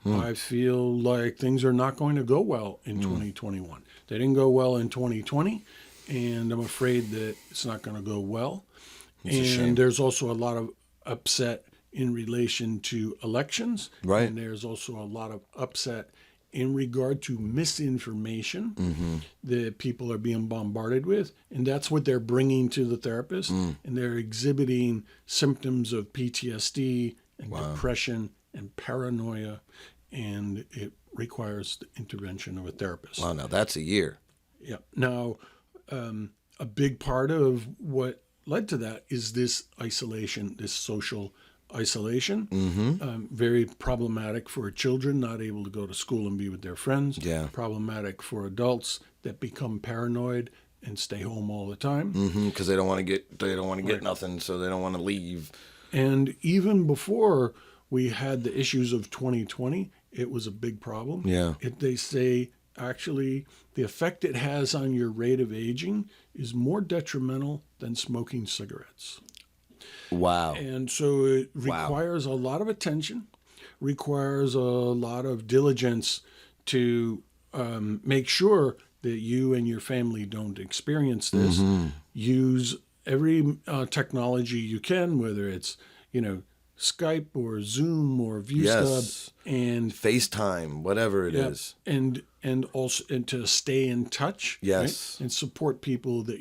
I feel like things are not going to go well in 2021. They didn't go well in 2020, and I'm afraid that it's not going to go well. It's a shame. And there's also a lot of upset in relation to elections. Right. And there's also a lot of upset in regard to misinformation that people are being bombarded with. And that's what they're bringing to the therapist. And they're exhibiting symptoms of PTSD and depression and paranoia. And it requires the intervention of a therapist. Wow, now that's a year. Yeah. Now, a big part of what led to that is this isolation, this social isolation. Very problematic for children not able to go to school and be with their friends. Yeah. Problematic for adults that become paranoid and stay home all the time. Because they don't want to get nothing, so they don't want to leave. And even before we had the issues of 2020, it was a big problem. Yeah. They say actually the effect it has on your rate of aging is more detrimental than smoking cigarettes. Wow. And so it requires a lot of attention, requires a lot of diligence to make sure that you and your family don't experience this. Use every technology you can, whether it's, Skype or Zoom or ViewStub, and FaceTime, whatever it is. And also to stay in touch. Yes. Right? And support people that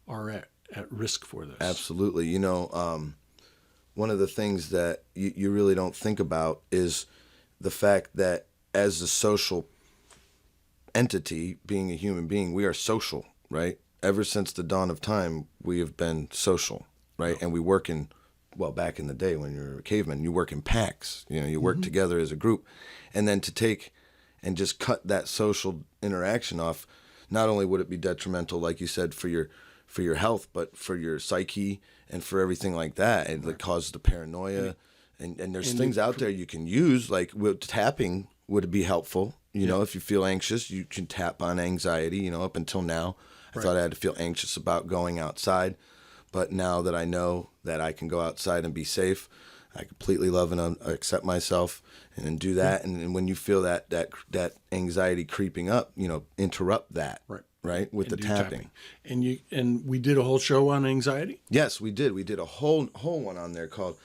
are at risk for this. Absolutely. One of the things that you really don't think about is the fact that as a social entity, being a human being, we are social, right? Ever since the dawn of time, we have been social, right? And we work back in the day when you were a caveman, you work in packs, you work together as a group. And then to take and just cut that social interaction off, not only would it be detrimental, like you said, for your health, but for your psyche and for everything like that. And it causes the paranoia. And there's things out there you can use, like tapping would be helpful. If you feel anxious, you can tap on anxiety. Up until now, I thought I had to feel anxious about going outside. But now that I know that I can go outside and be safe, I completely love and accept myself and then do that. And when you feel that anxiety creeping up, interrupt that. Right, with the tapping. And we did a whole show on anxiety? Yes, we did. We did a whole one on there called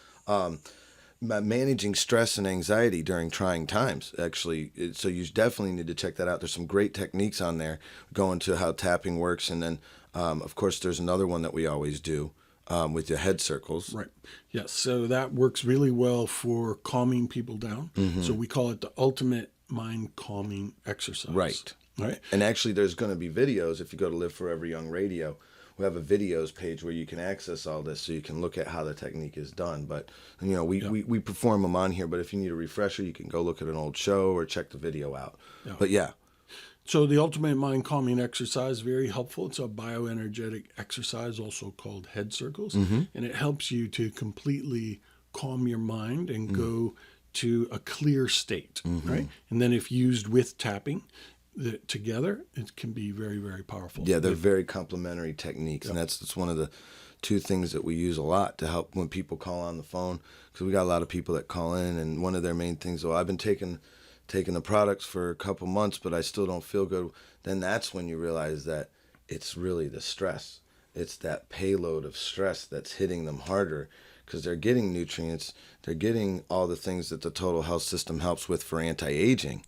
managing stress and anxiety during trying times, actually. So you definitely need to check that out. There's some great techniques on there, going to how tapping works. And then, of course, there's another one that we always do with your head circles. Right. Yes. So that works really well for calming people down. So we call it the ultimate mind calming exercise. Right. And actually, there's going to be videos. If you go to Live Forever Young Radio, we have a videos page where you can access all this, so you can look at how the technique is done. But we perform them on here. But if you need a refresher, you can go look at an old show or check the video out. Yeah. But yeah. So the ultimate mind calming exercise, very helpful. It's a bioenergetic exercise, also called head circles, and it helps you to completely calm your mind and go to a clear state. Right, and then if used with tapping together, it can be very, very powerful. Yeah, they're very complementary techniques, and that's one of the two things that we use a lot to help when people call on the phone, because we got a lot of people that call in, and one of their main things, I've been taking the products for a couple months, but I still don't feel good. Then that's when you realize that it's really the stress. It's that payload of stress that's hitting them harder, because they're getting nutrients, they're getting all the things that the total health system helps with for anti-aging.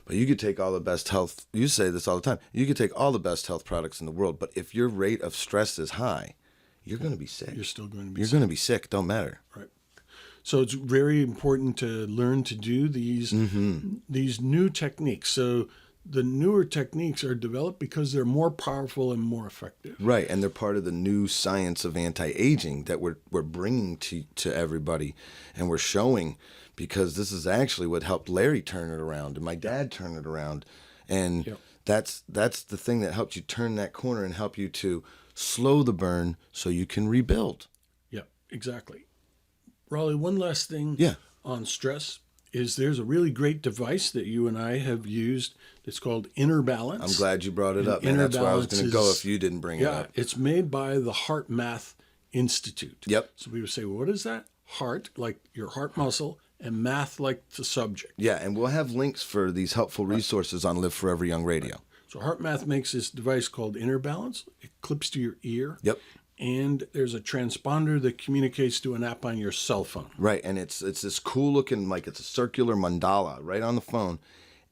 But you could take all the best health, you say this all the time, you could take all the best health products in the world, but if your rate of stress is high, you're going to be sick. You're still going to be sick. You're going to be sick, don't matter. Right. So it's very important to learn to do these new techniques. So the newer techniques are developed because they're more powerful and more effective. Right, and they're part of the new science of anti-aging that we're bringing to everybody, and we're showing, because this is actually what helped Larry turn it around and my dad turn it around. And that's the thing that helped you turn that corner and help you to slow the burn so you can rebuild. Yeah, exactly. Rollie, one last thing on stress is there's a really great device that you and I have used. It's called Inner Balance. I'm glad you brought it up, man. Inner That's where I was going to go Balance if you didn't bring it Yeah, up. it's made by the Heart Math Institute. Yep. So we would say, well, what is that? Heart, like your heart muscle, and math, like the subject. Yeah, and we'll have links for these helpful resources on Live Forever Young Radio. So Heart Math makes this device called Inner Balance. It clips to your ear. Yep. And there's a transponder that communicates to an app on your cell phone. Right, and it's this cool looking, like it's a circular mandala right on the phone,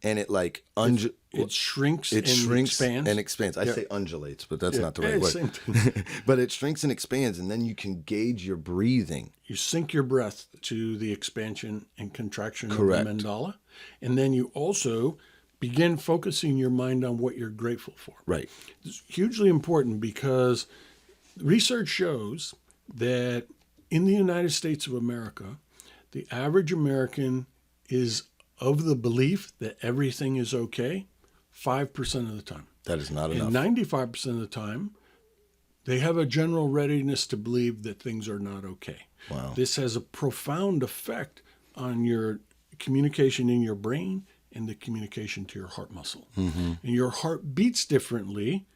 and it like it shrinks and expands. I say undulates, but that's not the right word. Same thing. But it shrinks and expands, and then you can gauge your breathing. You sync your breath to the expansion and contraction Correct. of the mandala. And then you also begin focusing your mind on what you're grateful for. Right. It's hugely important because research shows that in the United States of America, the average American is of the belief that everything is okay 5% of the time. That is not enough. And 95% of the time, they have a general readiness to believe that things are not okay. Wow. This has a profound effect on your communication in your brain and the communication to your heart muscle. Mm-hmm. And your heart beats differently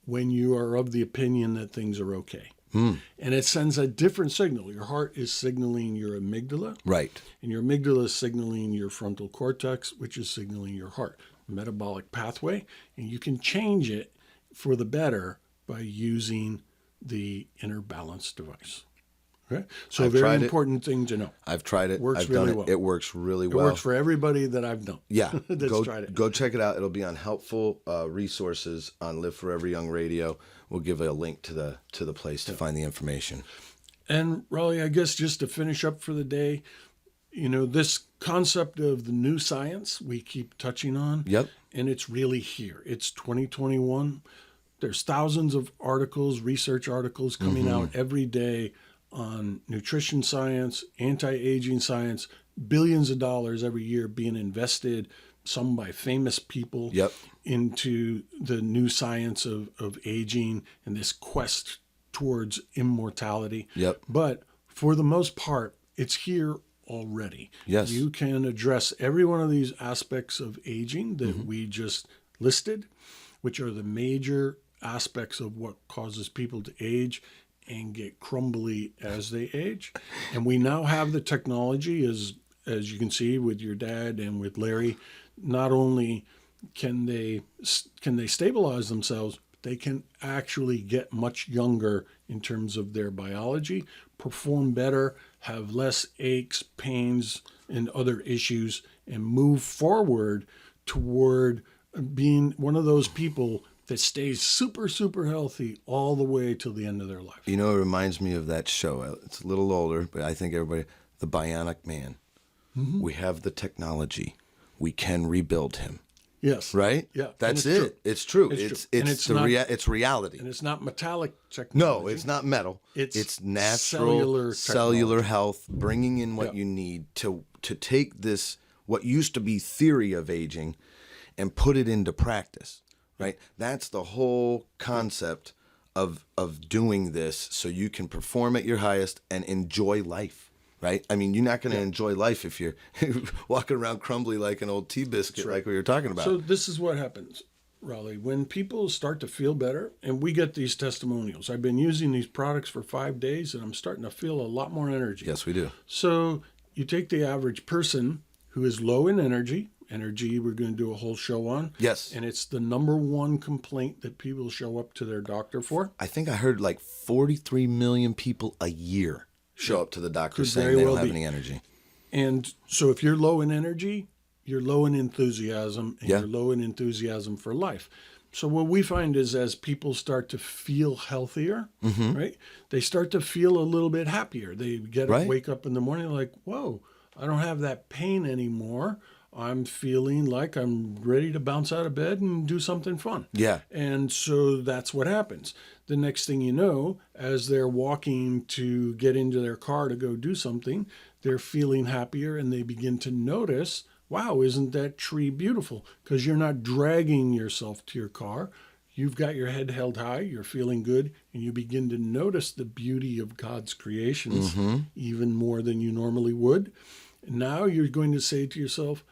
when you are of the opinion that things are okay. And it sends a different signal. Your heart is signaling your amygdala. Right. And your amygdala is signaling your frontal cortex, which is signaling your heart. Metabolic pathway. And you can change it for the better by using the Inner Balance device. Okay? So I've very tried it. important thing to know. I've tried it. Works I've really done it. well. It works really It well. works for everybody that I've known. Yeah, That's tried it. Go check it out. It'll be on helpful resources on Live Forever Young Radio. We'll give a link to the place to find the information. And Rollie, I guess just to finish up for the day, this concept of the new science we keep touching on. Yep. And it's really here. It's 2021. There's thousands of articles, research articles coming out every day on nutrition science, anti-aging science, billions of dollars every year being invested, some by famous people, into the new science of aging and this quest towards immortality. Yep. But for the most part, it's here already. Yes. You can address every one of these aspects of aging that we just listed, which are the major aspects of what causes people to age and get crumbly as they age. And we now have the technology, as you can see with your dad and with Larry. Not only can they stabilize themselves, but they can actually get much younger in terms of their biology, perform better, have less aches, pains, and other issues, and move forward toward being one of those people that stays super, super healthy all the way till the end of their life. It reminds me of that show. It's a little older, but I think everybody, The Bionic Man. Mm-hmm. We have the technology. We can rebuild him. Yes. Right? Yeah. That's it. True. It's true. It's reality. And it's not metallic technology. No, it's not metal. It's natural cellular health, bringing in what you need to take this, what used to be theory of aging, and put it into practice. Right? That's the whole concept of doing this, so you can perform at your highest and enjoy life. Right? I mean, you're not going to enjoy life if you're walking around crumbly like an old tea biscuit, like we were talking about. So this is what happens, Rollie. When people start to feel better, and we get these testimonials. I've been using these products for 5 days, and I'm starting to feel a lot more energy. Yes, we do. So you take the average person who is low in energy. Energy, we're going to do a whole show on. Yes. And it's the number one complaint that people show up to their doctor for. I think I heard like 43 million people a year show up to the doctor saying they don't have any energy. And so if you're low in energy, you're low in enthusiasm, and you're low in enthusiasm for life. So what we find is as people start to feel healthier, right, they start to feel a little bit happier. They wake up in the morning like, whoa, I don't have that pain anymore. I'm feeling like I'm ready to bounce out of bed and do something fun. Yeah. And so that's what happens. The next thing you know, as they're walking to get into their car to go do something, they're feeling happier and they begin to notice, wow, isn't that tree beautiful? Because you're not dragging yourself to your car. You've got your head held high, you're feeling good, and you begin to notice the beauty of God's creations even more than you normally would. Now you're going to say to yourself,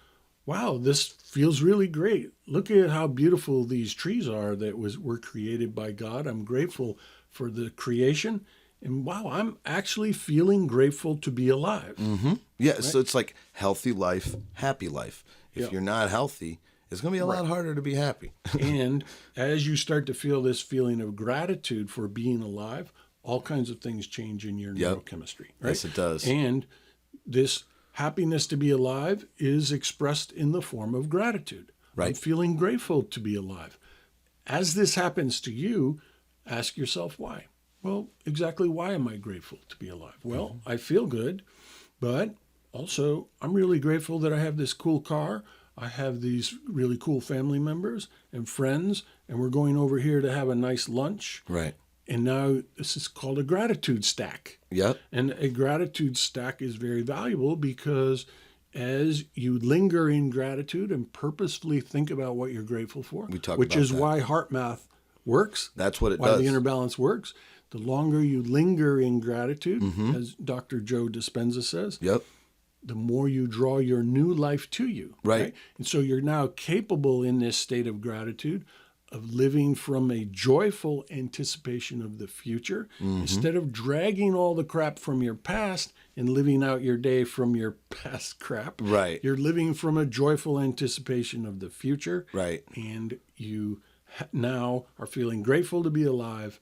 wow, this feels really great. Look at how beautiful these trees are that were created by God. I'm grateful for the creation. And wow, I'm actually feeling grateful to be alive. Mm-hmm. Yeah, Right? so it's like healthy life, happy life. If you're not healthy, it's going to be a lot harder to be happy. And as you start to feel this feeling of gratitude for being alive, all kinds of things change in your neurochemistry. Right? Yes, it does. And this happiness to be alive is expressed in the form of gratitude. Right. I'm feeling grateful to be alive. As this happens to you, ask yourself why. Well, exactly why am I grateful to be alive? Well, I feel good, but also I'm really grateful that I have this cool car. I have these really cool family members and friends, and we're going over here to have a nice lunch. Right. And now this is called a gratitude stack. Yep. And a gratitude stack is very valuable because as you linger in gratitude and purposefully think about what you're grateful for, which is why heart math works. That's what it does. does. Why the inner balance works. The longer you linger in gratitude, as Dr. Joe Dispenza says, the more you draw your new life to you. Right. And so you're now capable in this state of gratitude of living from a joyful anticipation of the future instead of dragging all the crap from your past and living out your day from your past crap. Right. You're living from a joyful anticipation of the future. Right. And you now are feeling grateful to be alive.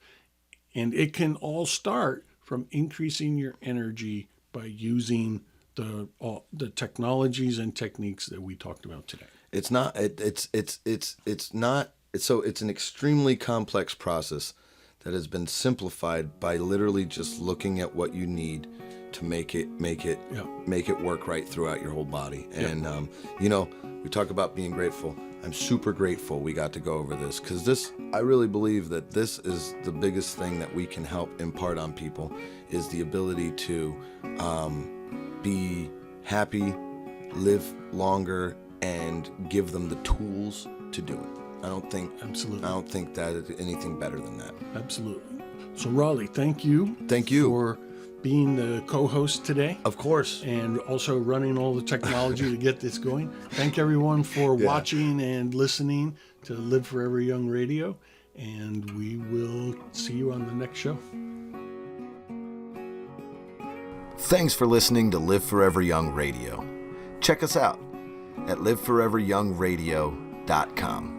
And it can all start from increasing your energy by using the technologies and techniques that we talked about today. It's not. It's not. So it's an extremely complex process that has been simplified by literally just looking at what you need to make it work right throughout your whole body. And we talk about being grateful. I'm super grateful we got to go over this because I really believe that this is the biggest thing that we can help impart on people is the ability to be happy, live longer, and give them the tools to do it. I don't think that is anything better than that. Absolutely. So Rollie, thank you. Thank you for being the co-host today. Of course. And also running all the technology to get this going. Thank everyone for watching and listening to Live Forever Young Radio. And we will see you on the next show. Thanks for listening to Live Forever Young Radio. Check us out at liveforeveryoungradio.com.